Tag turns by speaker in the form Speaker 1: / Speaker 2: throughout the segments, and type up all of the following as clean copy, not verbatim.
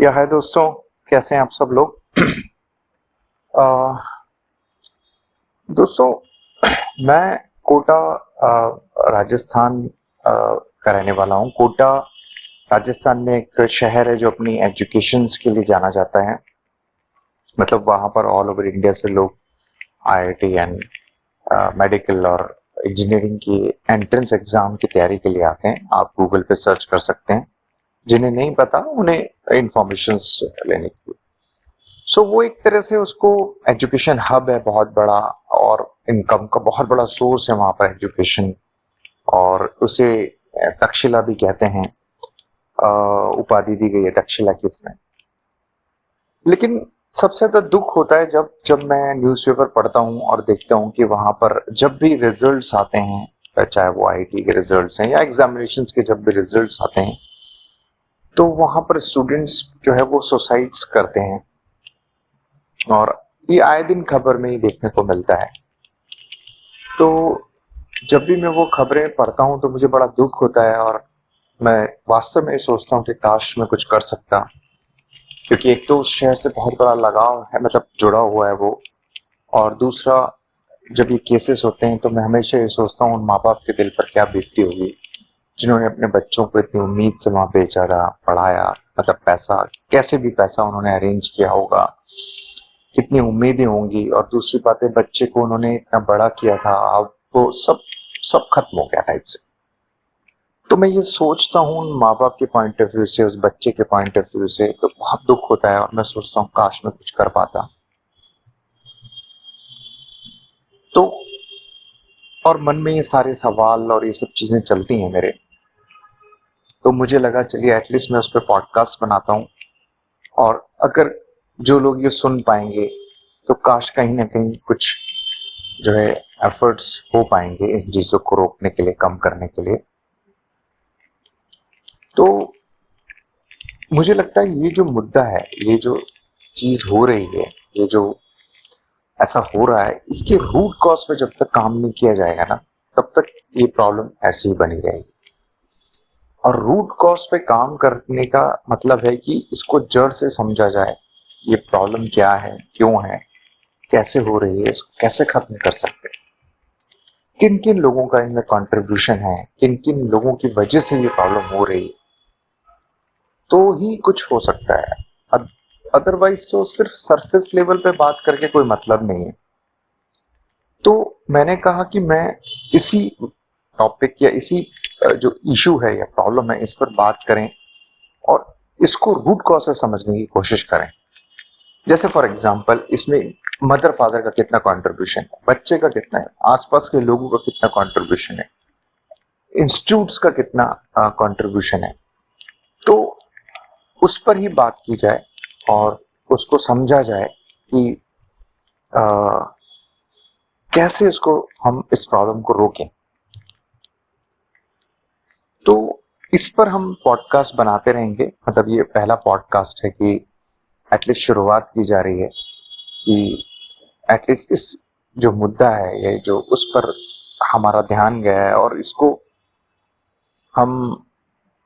Speaker 1: या है दोस्तों, कैसे हैं आप सब लोग। अ, दोस्तों, मैं कोटा राजस्थान का रहने वाला हूँ। कोटा राजस्थान में एक शहर है जो अपनी एजुकेशंस के लिए जाना जाता है। मतलब वहाँ पर ऑल ओवर इंडिया से लोग आईआईटी एंड मेडिकल और इंजीनियरिंग की एंट्रेंस एग्जाम की तैयारी के लिए आते हैं। आप गूगल पे सर्च कर सकते हैं, जिन्हें नहीं पता उन्हें इंफॉर्मेशंस लेने के लिए। सो वो एक तरह से उसको एजुकेशन हब है बहुत बड़ा, और इनकम का बहुत बड़ा सोर्स है वहाँ पर एजुकेशन। और उसे तक्षशिला भी कहते हैं। उपाधि दी गई है तक्षशिला की इसमें। लेकिन सबसे ज्यादा दुख होता है जब जब मैं न्यूज़पेपर पढ़ता हूँ और देखता हूँ कि वहां पर जब भी रिजल्ट्स आते हैं, चाहे वो आईटी के रिजल्ट्स हैं या एग्जामिनेशंस के जब भी रिजल्ट्स आते हैं, तो वहां पर स्टूडेंट्स जो है वो सुसाइड्स करते हैं। और ये आए दिन खबर में ही देखने को मिलता है। तो जब भी मैं वो खबरें पढ़ता हूँ तो मुझे बड़ा दुख होता है, और मैं वास्तव में सोचता हूँ कि काश मैं कुछ कर सकता। क्योंकि एक तो उस शहर से बहुत बड़ा लगाव है, मतलब जुड़ा हुआ है वो। और दूसरा, जब ये केसेस होते हैं तो मैं हमेशा ये सोचता हूँ उन माँ बाप के दिल पर क्या बीतती होगी, जिन्होंने अपने बच्चों को इतनी उम्मीद से वहां भेजा था, पढ़ाया। मतलब पैसा, कैसे भी पैसा उन्होंने अरेंज किया होगा, कितनी उम्मीदें होंगी। और दूसरी बात है, बच्चे को उन्होंने इतना बड़ा किया था, अब वो सब सब खत्म हो गया टाइप से। तो मैं ये सोचता हूँ उन माँ बाप के पॉइंट ऑफ व्यू से, उस बच्चे के पॉइंट ऑफ व्यू से, तो बहुत दुख होता है। और मैं सोचता हूँ काश मैं कुछ कर पाता। तो और मन में ये सारे सवाल और ये सब चीजें चलती हैं मेरे। तो मुझे लगा चलिए एटलीस्ट मैं उस पर पॉडकास्ट बनाता हूँ। और अगर जो लोग ये सुन पाएंगे तो काश कहीं ना कहीं कुछ जो है एफर्ट्स हो पाएंगे इन चीजों को रोकने के लिए, कम करने के लिए। तो मुझे लगता है ये जो मुद्दा है, ये जो चीज हो रही है, ये जो ऐसा हो रहा है, इसके रूट कॉज पे जब तक काम नहीं किया जाएगा ना, तब तक ये प्रॉब्लम ऐसी ही बनी रहेगी। और रूट कॉज पे काम करने का मतलब है कि इसको जड़ से समझा जाए, ये प्रॉब्लम क्या है, क्यों है, कैसे हो रही है, इसको कैसे खत्म कर सकते हैं, किन किन लोगों का इनमें कंट्रीब्यूशन है, किन किन लोगों की वजह से ये प्रॉब्लम हो रही है, तो ही कुछ हो सकता है। अदरवाइज तो सिर्फ सरफेस लेवल पे बात करके कोई मतलब नहीं है। तो मैंने कहा कि मैं इसी टॉपिक या इसी जो इशू है या प्रॉब्लम है, इस पर बात करें और इसको रूट कॉज से समझने की कोशिश करें। जैसे फॉर एग्जांपल, इसमें मदर फादर का कितना कंट्रीब्यूशन है, बच्चे का कितना है, आसपास के लोगों का कितना कंट्रीब्यूशन है, इंस्टीट्यूट्स का कितना कंट्रीब्यूशन है। तो उस पर ही बात की जाए और उसको समझा जाए कि आ, कैसे इसको हम इस प्रॉब्लम को रोकें। तो इस पर हम पॉडकास्ट बनाते रहेंगे। मतलब ये पहला पॉडकास्ट है कि एटलीस्ट शुरुआत की जा रही है कि एटलीस्ट इस जो मुद्दा है, ये जो उस पर हमारा ध्यान गया है, और इसको हम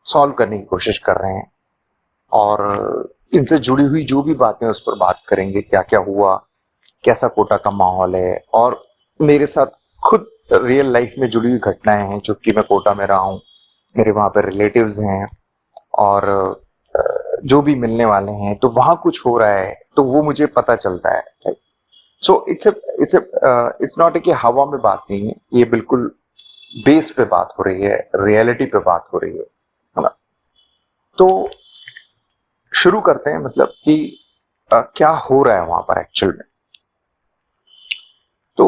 Speaker 1: सॉल्व करने की कोशिश कर रहे हैं। और इनसे जुड़ी हुई जो भी बातें उस पर बात करेंगे, क्या क्या हुआ, कैसा कोटा का माहौल है, और मेरे साथ खुद रियल लाइफ में जुड़ी हुई घटनाएं हैं, चूंकि मैं कोटा में रहा हूँ, मेरे वहाँ पर रिलेटिव्स हैं, और जो भी मिलने वाले हैं, तो वहाँ कुछ हो रहा है तो वो मुझे पता चलता है। सो इट्स नॉट कि हवा में बात नहीं है, ये बिल्कुल बेस पे बात हो रही है, रियलिटी पे बात हो रही है ना। तो शुरू करते हैं, मतलब कि क्या हो रहा है वहां पर एक्चुअल में। तो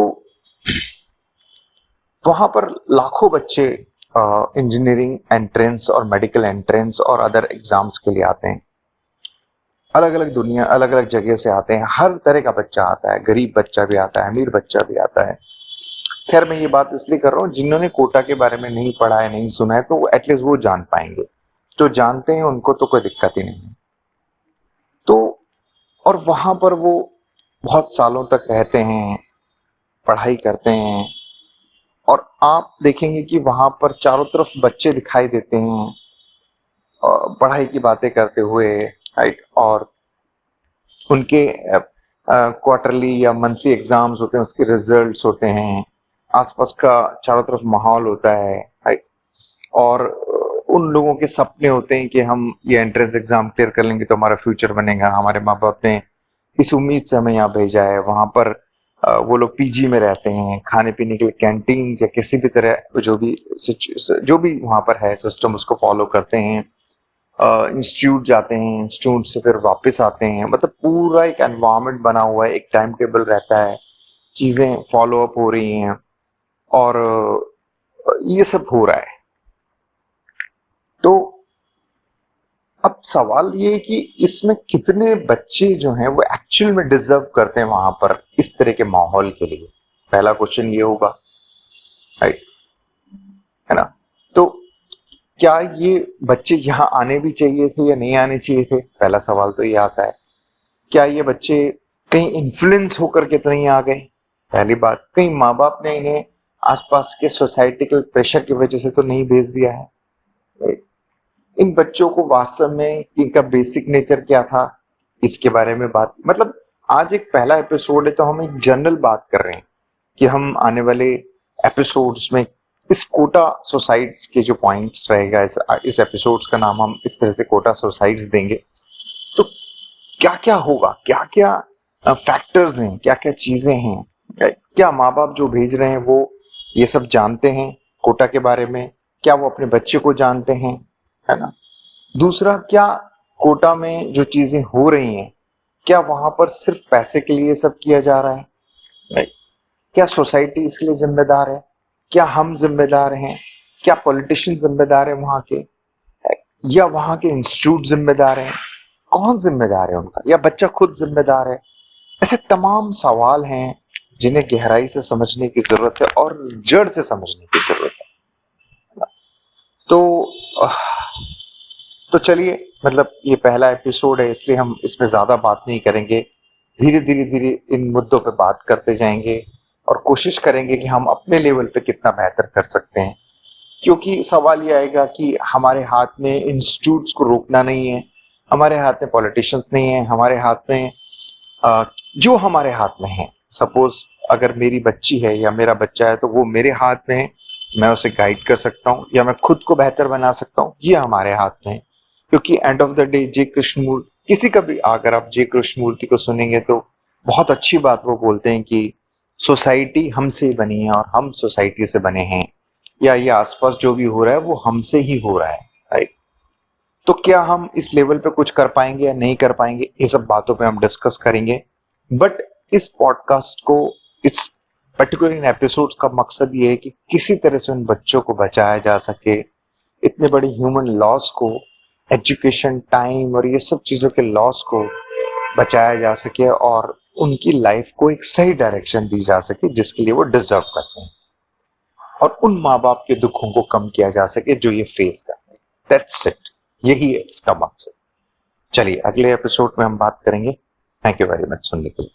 Speaker 1: वहां पर लाखों बच्चे इंजीनियरिंग एंट्रेंस और मेडिकल एंट्रेंस और अदर एग्जाम्स के लिए आते हैं। अलग अलग दुनिया, अलग अलग जगह से आते हैं, हर तरह का बच्चा आता है, गरीब बच्चा भी आता है, अमीर बच्चा भी आता है। खैर, मैं ये बात इसलिए कर रहा हूँ, जिन्होंने कोटा के बारे में नहीं पढ़ा है, नहीं सुना है, तो एटलीस्ट वो जान पाएंगे। जो जानते हैं उनको तो कोई दिक्कत ही नहीं है। तो और वहां पर वो बहुत सालों तक रहते हैं, पढ़ाई करते हैं, और आप देखेंगे कि वहां पर चारों तरफ बच्चे दिखाई देते हैं पढ़ाई की बातें करते हुए, राइट, और उनके क्वार्टरली या मंथली एग्जाम्स होते हैं, उसके रिजल्ट्स होते हैं, आसपास का चारों तरफ माहौल होता है, राइट, और उन लोगों के सपने होते हैं कि हम ये एंट्रेंस एग्जाम क्लियर कर लेंगे तो हमारा फ्यूचर बनेगा, हमारे माँ बाप ने इस उम्मीद से हमें यहाँ भेजा है। वहां पर वो लोग पीजी में रहते हैं, खाने पीने के लिए कैंटीन या किसी भी तरह जो भी वहां पर है सिस्टम उसको फॉलो करते हैं। इंस्टीट्यूट जाते हैं, इंस्टीट्यूट से फिर वापस आते हैं, मतलब पूरा एक एनवायरनमेंट बना हुआ है, एक टाइम टेबल रहता है, चीजें फॉलो अप हो रही हैं, और ये सब हो रहा है। तो अब सवाल ये है कि इसमें कितने बच्चे जो हैं वो एक्चुअल में डिजर्व करते हैं वहां पर इस तरह के माहौल के लिए। पहला क्वेश्चन ये होगा, राइट, है ना। तो क्या ये बच्चे यहाँ आने भी चाहिए थे या नहीं आने चाहिए थे, पहला सवाल तो ये आता है। क्या ये बच्चे कहीं इन्फ्लुएंस होकर के तो नहीं आ गए, पहली बात। कहीं माँ बाप ने इन्हें आसपास के सोसाइटिकल प्रेशर की वजह से तो नहीं भेज दिया है। इन बच्चों को वास्तव में इनका बेसिक नेचर क्या था, इसके बारे में बात, मतलब आज एक पहला एपिसोड है तो हम एक जनरल बात कर रहे हैं कि हम आने वाले एपिसोड्स में इस कोटा सोसाइट्स के जो पॉइंट्स रहेगा, इस एपिसोड्स का नाम हम इस तरह से कोटा सोसाइट्स देंगे। तो क्या क्या होगा, क्या क्या फैक्टर्स हैं, क्या क्या चीजें हैं, क्या माँ बाप जो भेज रहे हैं वो ये सब जानते हैं कोटा के बारे में, क्या वो अपने बच्चे को जानते हैं, है ना। दूसरा, क्या कोटा में जो चीजें हो रही हैं क्या वहां पर सिर्फ पैसे के लिए सब किया जा रहा है, राइट। क्या सोसाइटी इसके लिए जिम्मेदार है, क्या हम जिम्मेदार हैं, क्या पॉलिटिशियन जिम्मेदार है वहां के, या वहां के इंस्टीट्यूट जिम्मेदार हैं, कौन जिम्मेदार है उनका, या बच्चा खुद जिम्मेदार है। ऐसे तमाम सवाल हैं जिन्हें गहराई से समझने की जरूरत है और जड़ से समझने की जरूरत है। तो चलिए, मतलब ये पहला एपिसोड है इसलिए हम इसमें ज्यादा बात नहीं करेंगे, धीरे धीरे धीरे इन मुद्दों पे बात करते जाएंगे और कोशिश करेंगे कि हम अपने लेवल पे कितना बेहतर कर सकते हैं। क्योंकि सवाल ये आएगा कि हमारे हाथ में इंस्टीट्यूट्स को रोकना नहीं है, हमारे हाथ में पॉलिटिशियंस नहीं है, हमारे हाथ में जो हमारे हाथ में है, सपोज अगर मेरी बच्ची है या मेरा बच्चा है तो वो मेरे हाथ में है, मैं उसे गाइड कर सकता हूँ या मैं खुद को बेहतर बना सकता हूँ, ये हमारे हाथ में है। क्योंकि एंड ऑफ द डे जे कृष्णमूर्ति, किसी का भी अगर आप जे कृष्णमूर्ति को सुनेंगे तो बहुत अच्छी बात वो बोलते हैं कि सोसाइटी हमसे बनी है और हम सोसाइटी से बने हैं, या ये आसपास जो भी हो रहा है वो हमसे ही हो रहा है, राइट। तो क्या हम इस लेवल पे कुछ कर पाएंगे या नहीं कर पाएंगे, ये सब बातों पे हम डिस्कस करेंगे। बट इस पॉडकास्ट को, इस पर्टिकुलर इन एपिसोड्स का मकसद ये है कि किसी तरह से उन बच्चों को बचाया जा सके, इतने बड़े ह्यूमन लॉस को, एजुकेशन, टाइम और ये सब चीजों के लॉस को बचाया जा सके और उनकी लाइफ को एक सही डायरेक्शन दी जा सके जिसके लिए वो डिजर्व करते हैं, और उन माँ बाप के दुखों को कम किया जा सके जो ये फेस करते हैं। दैट्स इट, यही है इसका मकसद। चलिए अगले एपिसोड में हम बात करेंगे। थैंक यू वेरी मच सुनने के लिए।